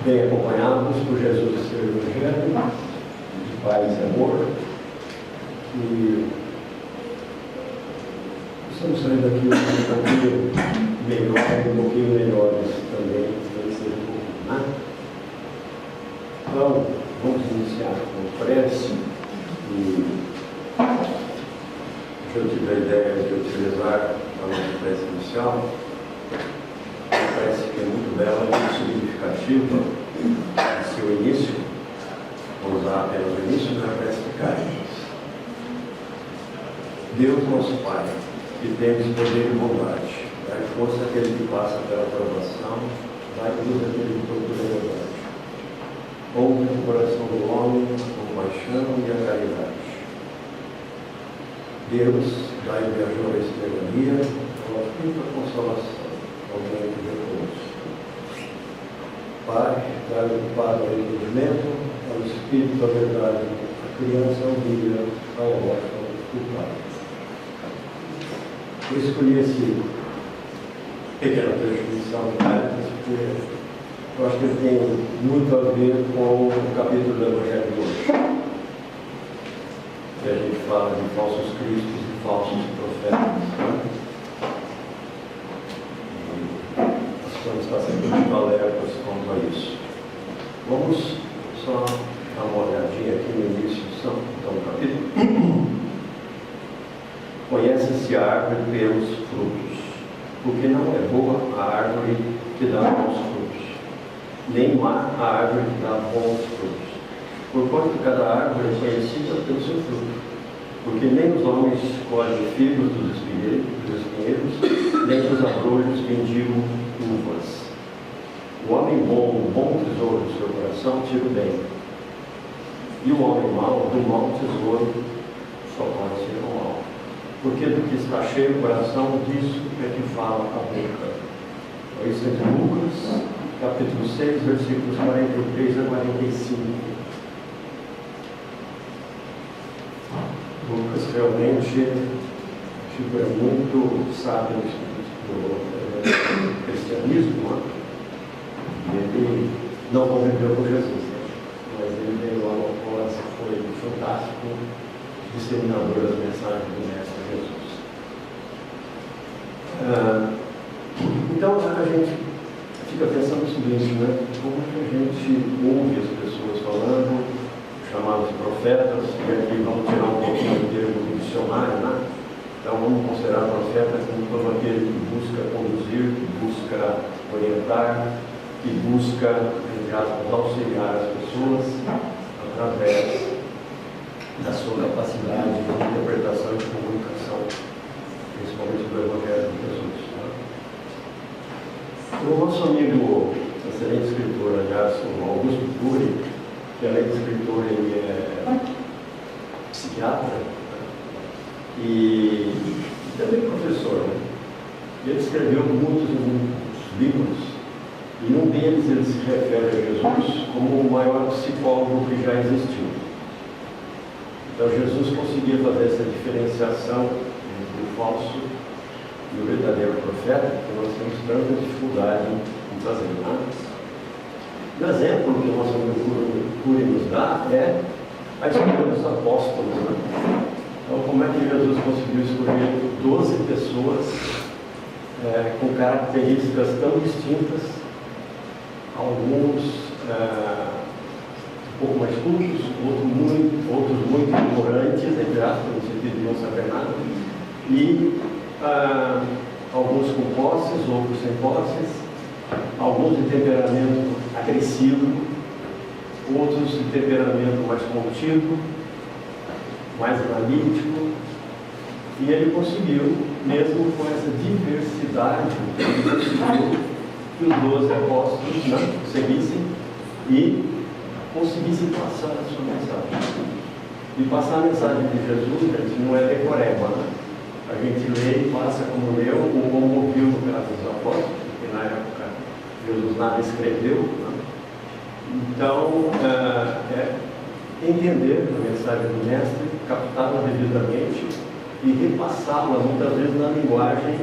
bem acompanhados por Jesus e seu Evangelho, de paz e amor, e estamos saindo daqui um pouquinho melhor e um pouquinho melhores também, né? Então, vamos iniciar com prece, e eu tive a ideia de utilizar a nossa prece inicial, uma prece que é muito bela e muito significativa, seu início, vou usar apenas o início da prece de Cáritas. Deus, nosso Pai, que tens poder e bondade, dai força àquele que passa pela provação, dai luz àquele que procura a verdade. Ouve no coração do homem a compaixão e a caridade. Deus, dai-me a joia e cidadania, a aflita consolação, aumento de repouso. Pai, dai-me o Padre ao entendimento, ao Espírito a verdade, a criança ao dia, ao órfão o Pai. Eu escolhi esse pequena transmissão de Cáritas porque eu acho que ele tem muito a ver com o capítulo do Evangelho de hoje, que a gente fala de falsos cristos e falsos profetas, né? Nós precisamos estar sempre muito alertas quanto a isso. Vamos só dar uma olhadinha aqui no início do capítulo. Conhece-se a árvore pelos frutos, porque não é boa a árvore que dá bons frutos, nem má a árvore que dá bons frutos. Porquanto cada árvore é conhecida pelo seu fruto, porque nem os homens colhem figos dos espinheiros, nem os abrolhos mendigam uvas. O homem bom, o bom tesouro do seu coração, tira o bem, e o homem mau, do mau tesouro, só pode ser o mal. Porque do que está cheio o coração, disso é que fala a boca. Isso é de Lucas, capítulo 6, versículos 43 a 45. Lucas realmente é muito sábio do cristianismo, né? Ele não conviveu com Jesus, mas ele veio lá após, foi fantástico disseminador das mensagens do Mestre Jesus. Então a gente fica pensando o seguinte, né? Como que a gente ouve as pessoas falando, chamados profetas, e aqui vamos tirar um pouquinho do termo do dicionário, né? Então vamos considerar profeta como todo aquele que busca conduzir, que busca orientar, que busca, entre aspas, auxiliar as pessoas através da sua capacidade de interpretação e de comunicação, principalmente do Evangelho de Jesus. O nosso amigo, excelente escritor, aliás, o Augusto Cury, que além de escritor, ele é psiquiatra, e também professor, né? Ele escreveu muitos livros, e num deles ele se refere a Jesus como o maior psicólogo que já existiu. Então Jesus conseguia fazer essa diferenciação entre o falso e o verdadeiro profeta, que nós temos tanta dificuldade em fazer. Né? O exemplo que o nosso amigo Cury nos dá é a escolha dos apóstolos. Né? Então, como é que Jesus conseguiu escolher 12 pessoas com características tão distintas, alguns um pouco mais cultos, outros muito ignorantes, entre aspas, no sentido de não saber nada, e alguns com posses, outros sem posses, alguns de temperamento agressivo, outros de temperamento mais contido, mais analítico, e ele conseguiu, mesmo com essa diversidade, ele conseguiu que os 12 apóstolos, né, seguissem e conseguissem passar a sua mensagem. E passar a mensagem de Jesus, gente, não é decoreba, né? A gente lê e passa como leu ou como ouviu no caso dos apóstolos, porque na época Jesus nada escreveu, né? Então, entender a mensagem do Mestre, captá-la devidamente e repassá-la, muitas vezes, na linguagem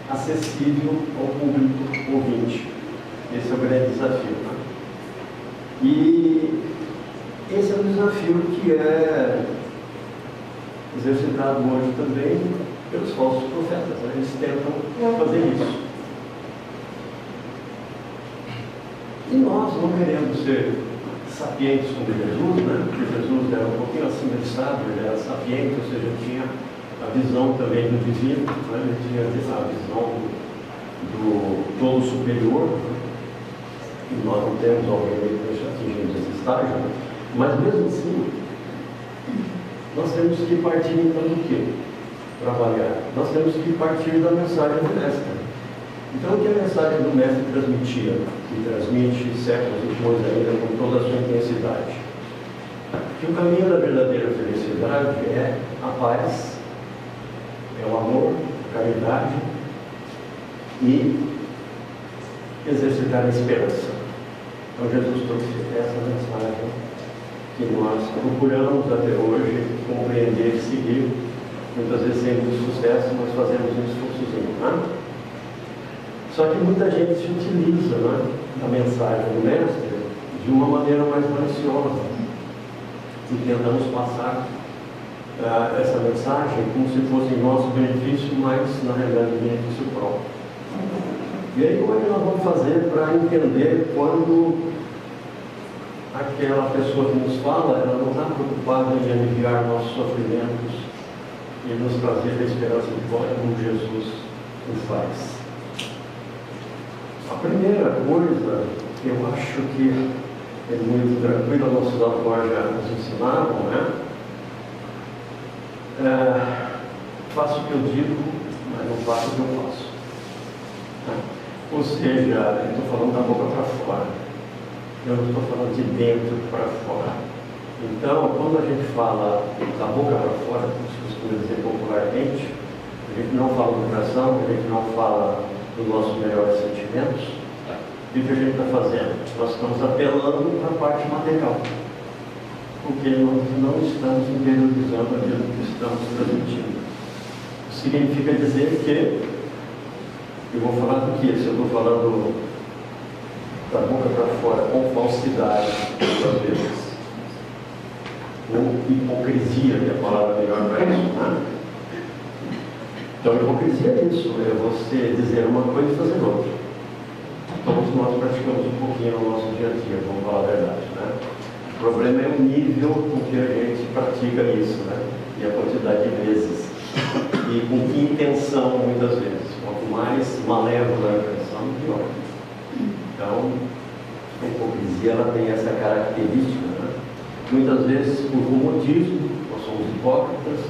acessível ao público ouvinte. Esse é o grande desafio. Né? E esse é um desafio que é exercitado hoje também pelos falsos profetas, né? Eles tentam fazer isso. E nós não queremos ser sapientes como Jesus, né? Porque Jesus era um pouquinho acima de sábio, ele era sapiente, ou seja, tinha a visão também do divino, né? Ele tinha a visão do todo superior, né? E nós não temos, obviamente, atingimos esse estágio, né? Mas mesmo assim, nós temos que partir então do quê? Trabalhar. Nós temos que partir da mensagem do Mestre. Então, o que a mensagem do Mestre transmitia? E transmite séculos depois ainda com toda a sua intensidade. Que o caminho da verdadeira felicidade é a paz, é o amor, a caridade e exercitar a esperança. Então, Jesus trouxe essa mensagem que nós procuramos até hoje compreender e seguir, muitas vezes sem muito sucesso, mas fazemos um esforçozinho, né? Só que muita gente se utiliza, né, a mensagem do Mestre de uma maneira mais maliciosa e tentamos passar essa mensagem como se fosse em nosso benefício, mas na realidade benefício próprio. E aí como é que nós vamos fazer para entender quando aquela pessoa que nos fala, ela não está preocupada em aliviar nossos sofrimentos e nos trazer a esperança de glória como Jesus o faz? A primeira coisa, eu acho que é muito tranquilo, nossos avós já nos ensinavam, né? Faço o que eu digo, mas não faço o que eu faço. Ou seja, eu estou falando da boca para fora. Eu não estou falando de dentro para fora. Então, quando a gente fala da boca para fora, como se costuma dizer popularmente, a gente não fala do coração, a gente não fala dos nossos melhores sentimentos. E o que a gente está fazendo? Nós estamos apelando para a parte material, porque nós não estamos interiorizando aquilo que estamos transmitindo. Isso significa dizer que eu vou falar do que? Se eu estou falando da boca para fora com falsidade, às vezes, ou hipocrisia, que é a palavra melhor para isso, né? Então, hipocrisia é isso, é você dizer uma coisa e fazer outra. Todos nós praticamos um pouquinho no nosso dia a dia, vamos falar a verdade, né? O problema é o nível com que a gente pratica isso, né? E a quantidade de vezes. E com que intenção, muitas vezes. Quanto mais malévola a intenção, pior. Então, a hipocrisia ela tem essa característica, né? Muitas vezes por comodismo, nós somos hipócritas,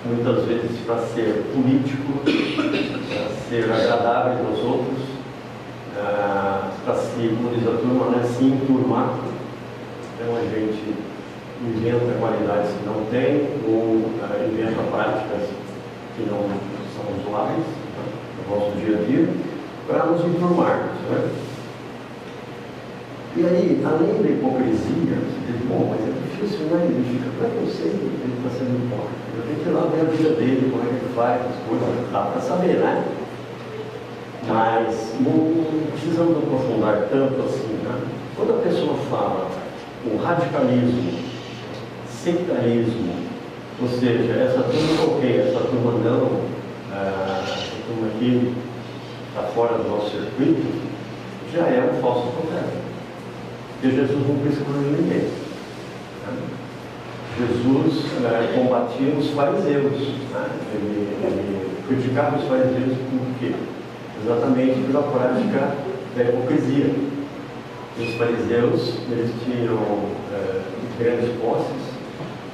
muitas vezes para ser político, para ser agradável aos outros, para se, como diz a turma, né, se enturmar. Então a gente inventa qualidades que não tem, ou inventa práticas que não são usuais, né, no nosso dia a dia, para nos enturmarmos, né? E aí, além da hipocrisia, você diz, bom, mas é difícil, né? Ele fica, como é que eu sei que ele está sendo hipócrita? Eu tenho que ir lá ver a vida dele, como é que ele faz, as coisas, dá para saber, né? Mas não precisamos aprofundar tanto assim, né? Quando a pessoa fala o radicalismo, sectarismo, ou seja, essa turma ok, essa turma não, essa turma aqui está fora do nosso circuito, já é um falso profeta. Porque Jesus não excluiu ninguém. Né? Jesus combatia os fariseus, né? Ele criticava os fariseus por quê? Exatamente pela prática da hipocrisia. Os fariseus, eles tinham grandes posses,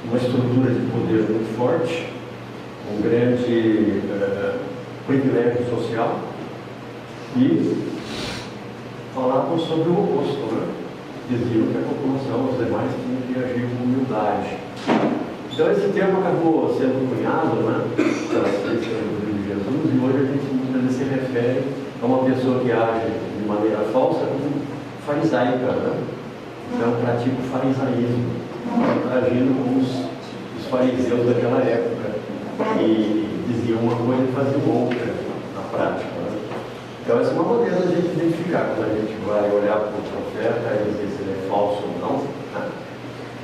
uma estrutura de poder muito forte, um grande privilégio social e falavam sobre o oposto, né? Diziam que a população, os demais, tinham que agir com humildade. Então esse termo acabou sendo cunhado, né, pelas críticas do livro de Jesus, e hoje a gente muitas vezes se refere a uma pessoa que age de maneira falsa como farisaica, né? Então pratica o farisaísmo, agindo como os fariseus daquela época, que diziam uma coisa e faziam outra na prática, né? Então, essa é uma maneira da gente identificar, quando a gente vai olhar para o profeta e dizer se ele é falso ou não. Né?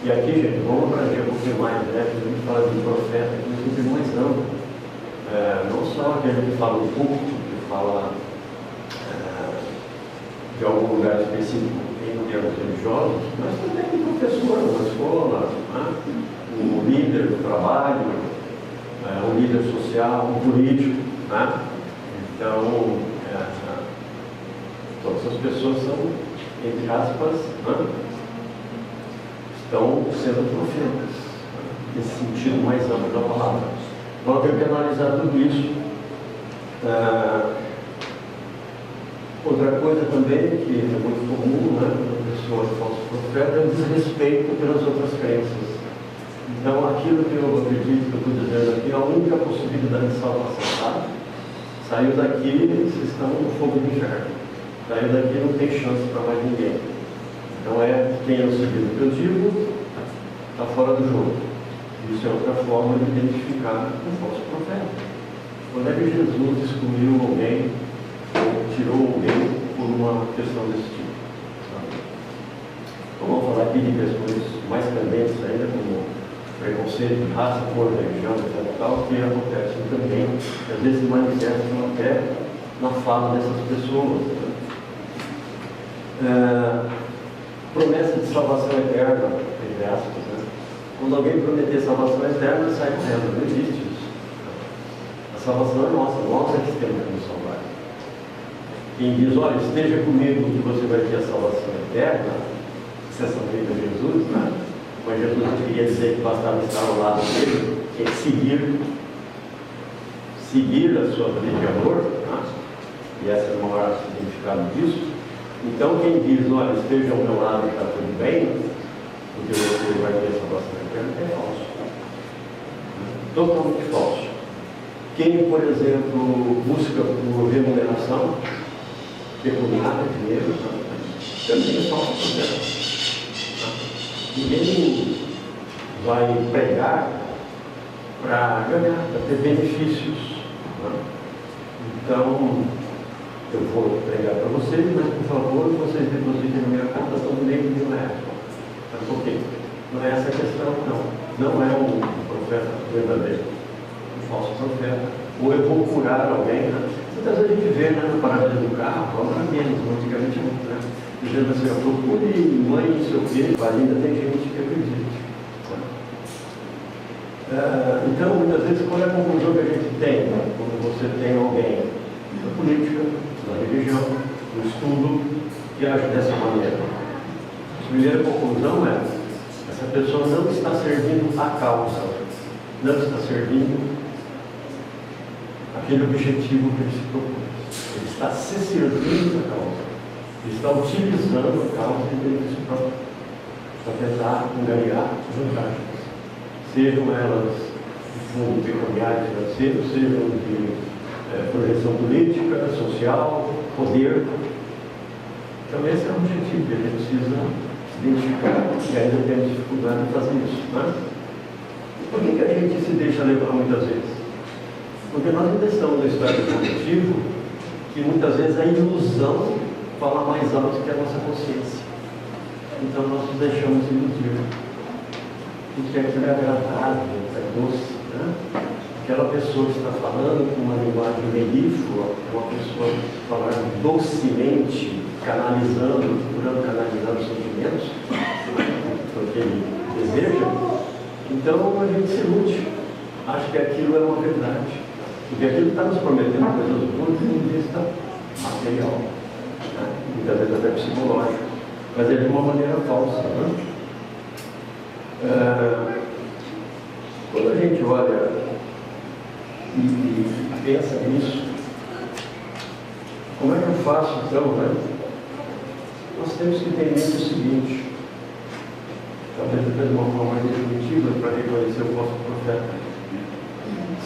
E aqui, gente, vamos abranger um pouquinho mais, né? A gente fala de profeta, que é um sentido mais amplo. Não só aquele que fala do púlpito, que fala de algum lugar específico em termos religiosos, mas também de professor na escola, né? Um líder do trabalho, um líder social, um político. Né? Então, todas essas pessoas são, entre aspas, né? Estão sendo profetas, nesse sentido mais amplo da palavra. Vamos ter que analisar tudo isso. Outra coisa também, que é muito comum, né, quando a pessoa é falso profeta, é o desrespeito pelas outras crenças. Então, aquilo que eu acredito, que eu estou dizendo aqui, é a única possibilidade de salvação, tá? Saiu daqui, vocês estão no fogo do inferno. Saiu daqui, não tem chance para mais ninguém. Então, quem é o seguido que eu digo, está fora do jogo. Isso é outra forma de identificar um falso profeta. Quando é que Jesus excluiu alguém ou tirou alguém por uma questão desse tipo? Então, vamos falar aqui de questões mais candentes ainda, como preconceito de raça, cor, religião, etc. Tal, que acontecem também, que às vezes se manifestam até na fala dessas pessoas. Promessa de salvação eterna, entre aspas, né? Quando alguém prometer salvação eterna, sai correndo. Não existe isso. A salvação é nossa, nós é que temos que nos salvar. Quem diz, olha, esteja comigo que você vai ter a salvação eterna, exceção feita de Jesus, né? Mas Jesus não queria dizer que bastava estar ao lado dele, que é seguir a sua vida de amor, né? E esse é o maior significado disso. Então, quem diz, olha, esteja ao meu lado e está tudo bem, porque você vai ter essa salvação eterna, é falso. Totalmente falso. Quem, por exemplo, busca por remuneração, pecuniária, dinheiro, também é falso. Ninguém vai pregar para ganhar, para ter benefícios. Né? Então, eu vou pregar para vocês, mas por favor, vocês depositem na minha conta só de R$1.000. Mas por quê? Não é essa a questão, não. Não é um profeta verdadeiro, um falso profeta. Ou eu vou curar alguém, né? Muitas vezes a gente vê, né, no paralelo do carro, agora menos, antigamente muito, né? Dizendo assim, eu procure mãe, não sei o quê, mas ainda tem gente que acredita. Então, muitas vezes, qual é a conclusão que a gente tem, né? Quando você tem alguém na política, na religião, no estudo, que age dessa maneira? A primeira conclusão é: essa pessoa não está servindo a causa, não está servindo aquele objetivo que ele se propôs. Ele está se servindo da causa, ele está utilizando a causa de benefício próprio para tentar angariar vantagens, sejam elas de fundo pecuniário financeiro, sejam de projeção política, social, poder. Então esse é o objetivo que a gente precisa identificar, e ainda temos dificuldade de fazer isso. Né? Por que a gente se deixa levar muitas vezes? Porque nós ainda estamos no estágio cognitivo que muitas vezes a ilusão fala mais alto que a nossa consciência. Então nós nos deixamos iludir. Porque aquilo é agradável, é doce. Né? Aquela pessoa que está falando com uma linguagem melíflua, uma pessoa que falar docemente, canalizando, procurando canalizar os sentimentos, porque ele deseja. Então a gente se ilude, acha que aquilo é uma verdade. Porque aquilo está nos prometendo coisas boas do ponto de vista material, né? Muitas vezes até psicológico, mas é de uma maneira falsa. Né? Quando a gente olha e pensa nisso, como é que eu faço então, né? Nós temos que ter em mente o seguinte, talvez até de uma forma mais definitiva para reconhecer o falso profeta.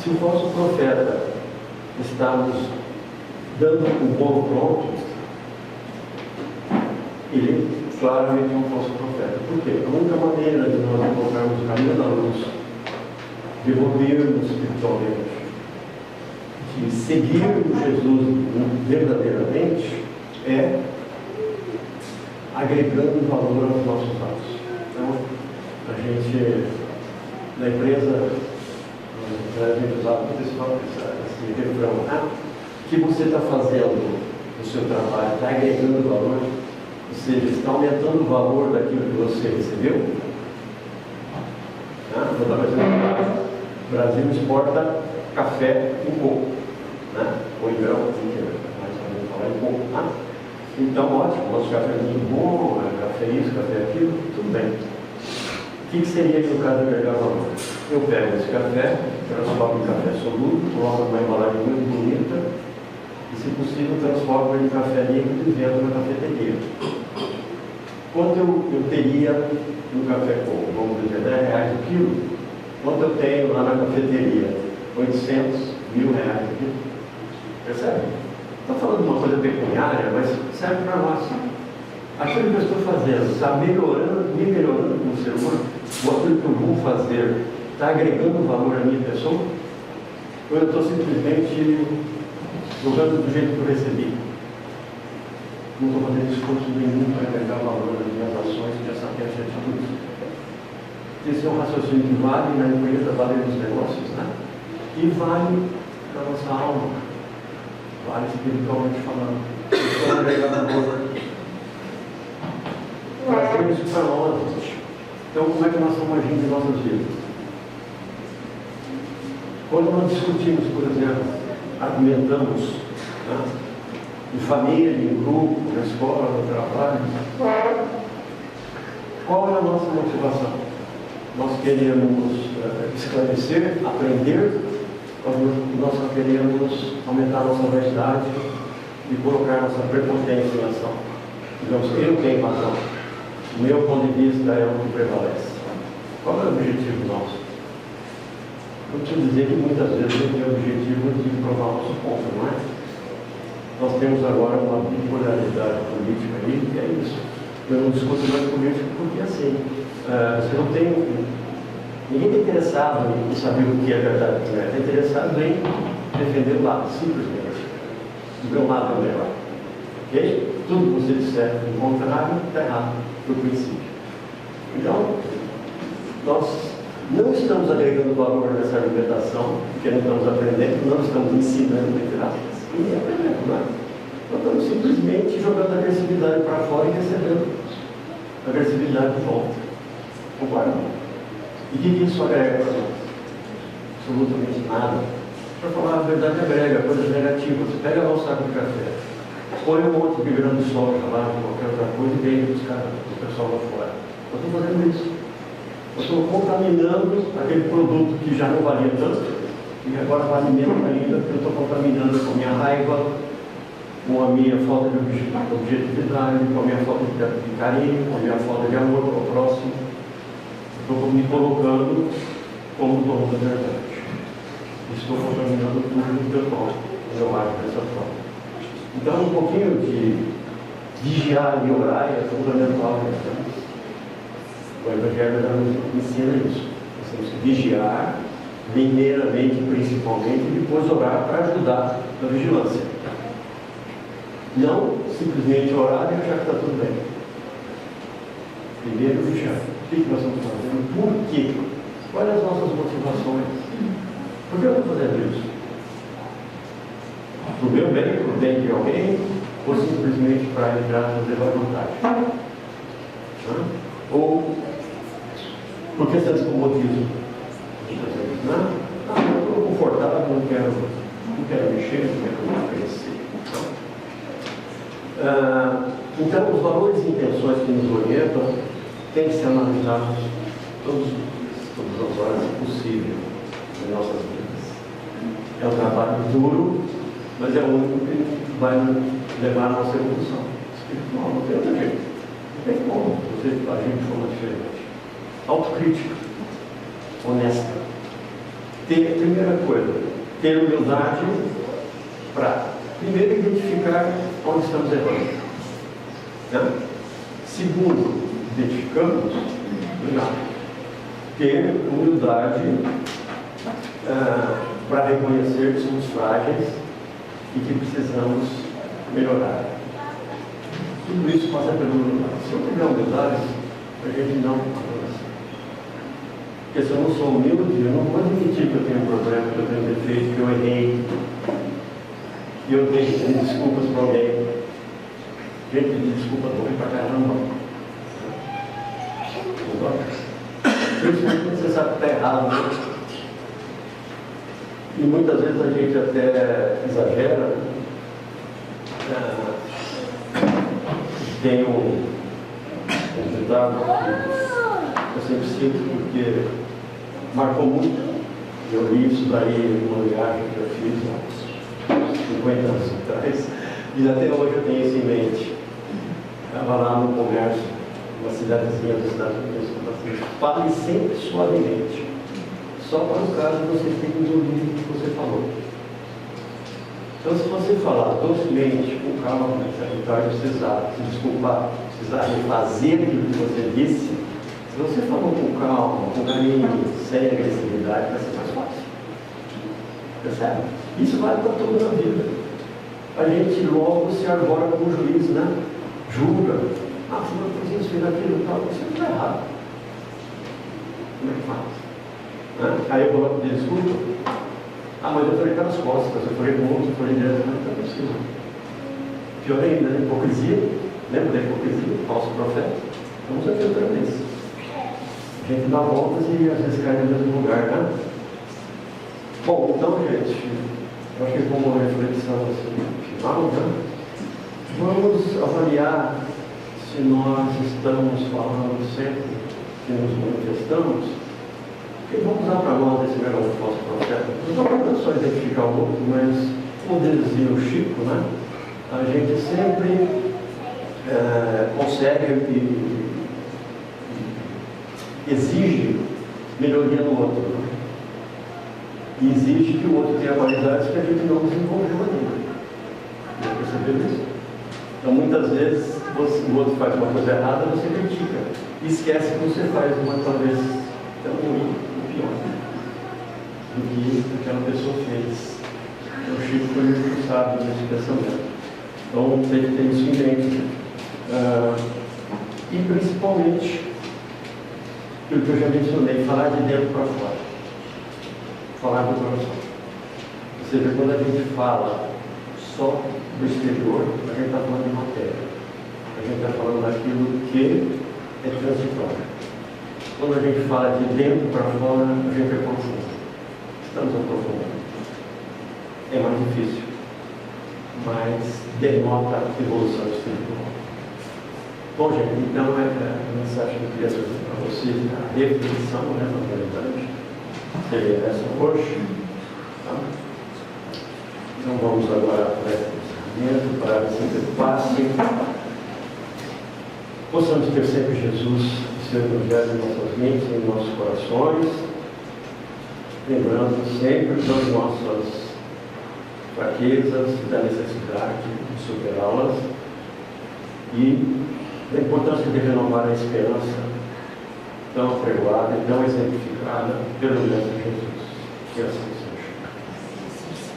Se o falso profeta está nos dando o bolo pronto, ele claramente é um falso profeta. Por quê? A única maneira de nós colocarmos o caminho da luz, de evoluirmos espiritualmente, que seguir o Jesus verdadeiramente é agregando valor aos nossos atos. Então, a gente, na empresa, a gente usava muito esse refrão, o que você está fazendo no seu trabalho, está agregando valor, ou seja, está aumentando o valor daquilo que você recebeu. Vou dar mais um exemplo. O Brasil exporta café em coco, ou em grão, mais ou menos falar em coco. Então, ótimo, nosso café é muito bom, café isso, café aquilo, tudo bem. O que seria no caso de agregar valor? Eu pego esse café, transformo em café solúvel, coloco numa embalagem muito bonita e, se possível, transformo ele em café líquido e vendo na cafeteria. Quanto eu teria no café coco? Vamos dizer, R$10 o quilo. Quanto eu tenho lá na cafeteria? 800, R$1.000 o quilo. Percebe? Estou falando de uma coisa pecuniária, mas serve para nós. Aquilo que eu estou fazendo está me melhorando como ser humano? Ou aquilo que eu vou fazer está agregando valor à minha pessoa? Ou eu estou simplesmente jogando do jeito que eu recebi? Não estou fazendo esforço nenhum para agregar valor nas minhas ações, nessa peça de atitudes. Esse é um raciocínio que vale na empresa, vale nos negócios, e vale na nossa alma, vale espiritualmente falando. Então, agregar valor. Trazer isso para nós, gente. Então, como é que nós estamos agindo em nossas vidas? Quando nós discutimos, por exemplo, argumentamos, em família, em grupo, na escola, no trabalho, qual é a nossa motivação? Nós queremos esclarecer, aprender, ou nós só queremos aumentar a nossa vaidade e colocar nossa prepotência em ação? Digamos, eu tenho razão. O meu ponto de vista é o que prevalece. Qual é o objetivo nosso? Eu preciso dizer que muitas vezes eu tenho o objetivo de provar o nosso ponto, não é? Nós temos agora uma bipolaridade política aí, que é isso. Eu não discuto mais política porque, assim, você não tem... Ninguém está interessado em saber o que é verdade, né? Está interessado em defender o lado, simplesmente. O meu lado é o melhor. Ok? Tudo que você disser do contrário está errado, por princípio. Então, nós não estamos agregando valor nessa argumentação, porque não estamos aprendendo, não estamos ensinando, entre aspas. E aprendendo, não é? Nós estamos simplesmente jogando a agressividade para fora e recebendo a agressividade de volta. Concorda? E o que isso agrega para nós? Absolutamente nada. Para falar a verdade, agrega coisas negativas. Pega lá o saco de café, põe um monte de grão de soja lá, qualquer outra coisa, e vende para os caras, para o pessoal lá fora. Eu estou fazendo isso. Eu estou contaminando aquele produto que já não valia tanto, e agora vale menos ainda, porque eu estou contaminando com a minha raiva, com a minha falta de objetividade, com a minha falta de carinho, com a minha falta de amor ao próximo. Estou me colocando como dono da verdade. Estou contaminando tudo que eu tomo, eu acho dessa forma. Então, um pouquinho de vigiar e orar é fundamental. Né? O Evangelho já nos ensina isso. Nós temos que vigiar, primeiramente, principalmente, e depois orar para ajudar na vigilância. Não simplesmente orar e achar que está tudo bem. Primeiro vigiar. O que nós estamos fazendo? Por quê? Quais as nossas motivações? Por que eu estou fazendo isso? Para o meu bem, para o bem de alguém, ou simplesmente para entrar e fazer vontade? Ou por que esse comodismo? Não, eu estou confortável, não quero mexer, não quero crescer. Então, os valores e intenções que nos orientam têm que ser analisados todas as horas possível em nossas vidas. É um trabalho duro, mas é o único que vai levar a nossa evolução espiritual. Não tem outro jeito. Não tem como você agir de forma diferente. Autocrítica, honesta. Primeira coisa, ter humildade para, primeiro, identificar onde estamos errando. Né? Segundo, identificamos, ter humildade para reconhecer que somos frágeis e que precisamos melhorar. Tudo isso passa pelo... Se eu tiver humildade, a gente não avança. Porque se eu não sou humilde, eu não vou admitir que eu tenho um problema, que eu tenho um defeito, que eu errei, que eu tenho que pedir desculpas para alguém. Gente, pedir desculpa não para caramba. Principalmente quando você sabe que está errado, né? E muitas vezes a gente até exagera. Tem um ditado que eu sempre cito porque marcou muito. Eu li isso daí numa viagem que eu fiz há uns 50 anos atrás, e até hoje eu tenho isso em mente. Estava lá no comércio, uma cidadezinha dos Estados Unidos, assim, fale sempre suavemente, só para o caso de vocês terem que ouvir o que você falou. Então, se você falar docemente, com calma, evitar precisar se desculpar, precisar refazer aquilo que você disse, se você falou com calma, com carinho, sem agressividade, vai ser mais fácil. Percebe? Isso vale para toda a vida. A gente logo se arvora como juiz, né? Julga. Ah, se não fez isso, fez aquilo e tal, você não está errado. Como é que faz? Aí eu vou pedir desculpa. Ah, mas eu falei pelas costas, eu falei com outro, eu falei direto, não preciso. Pior ainda, né? Hipocrisia. Lembra da hipocrisia? Falso profeta. Vamos aqui outra vez. A gente dá voltas e às vezes cai no mesmo lugar, né? Bom, então, gente, eu acho que como uma reflexão assim, final, né? Vamos avaliar se nós estamos falando sempre que nos manifestamos. Vamos usar para nós esse melhor falso profeta. Não é só identificar o outro, mas, como dizia o Chico, né? A gente sempre consegue e exige melhoria no outro. Né? E exige que o outro tenha qualidades que a gente não desenvolveu ainda. Já percebeu isso? Então, muitas vezes, o outro faz uma coisa errada, você critica. E esquece que você faz uma, talvez, tão ruim. Pior do que aquela pessoa fez. O Chico foi muito sábio nesse pensamento. Então tem que ter isso em mente. E principalmente, aquilo que eu já mencionei, falar de dentro para fora. Falar do coração. Ou seja, quando a gente fala só do exterior, a gente está falando de matéria. A gente está falando daquilo que é transitório. Quando a gente fala de dentro para fora, a gente aprofunda. Estamos aprofundando. É mais difícil, mas denota evolução espiritual. Bom, gente, então é a mensagem que eu queria trazer para vocês, a reflexão, né, na verdade, seria essa hoje. Tá? Então vamos agora para esse pensamento, para que sempre passe. Possamos ter sempre Jesus, seu Evangelho em nossas mentes, em nossos corações, lembrando sempre das nossas fraquezas, da necessidade de superá-las e da importância de renovar a esperança tão apregoada e tão exemplificada pelo mesmo Jesus. Que assim